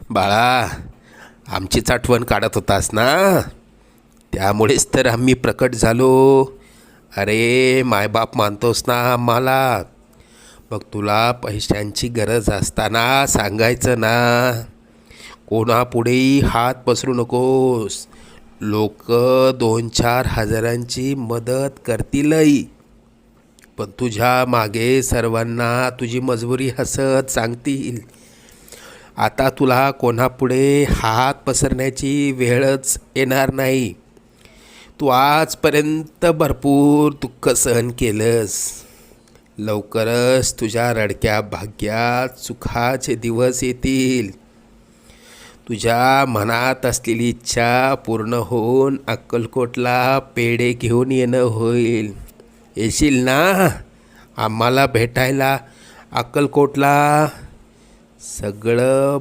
बाळा, आमचीच आठवण काढत होतास ना, त्यामुळेच तर आम्ही प्रकट झालो. अरे मायबाप मानतोस ना आम्हाला, मग तुला पैशांची गरज असताना सांगायचं ना. कोणापुढेही हात पसरू नकोस. लोक 2-4 हजारांची मदत करतीलही, पण तुझ्या मागे सर्वांना तुझी मजबुरी हसत सांगतील. आता तुला कोणापुढे हात पसरण्याची वेळच येणार नाही. तू आजपर्यंत भरपूर दुःख सहन केलंस. लवकरच तुझ्या रडक्या भाग्यात सुखाचे दिवस येतील. तुझ्या मनात असलेली इच्छा पूर्ण होऊन अक्कलकोटला पेढे घेऊन येणं होईल. येशील ना आम्हाला भेटायला अक्कलकोटला? सगळं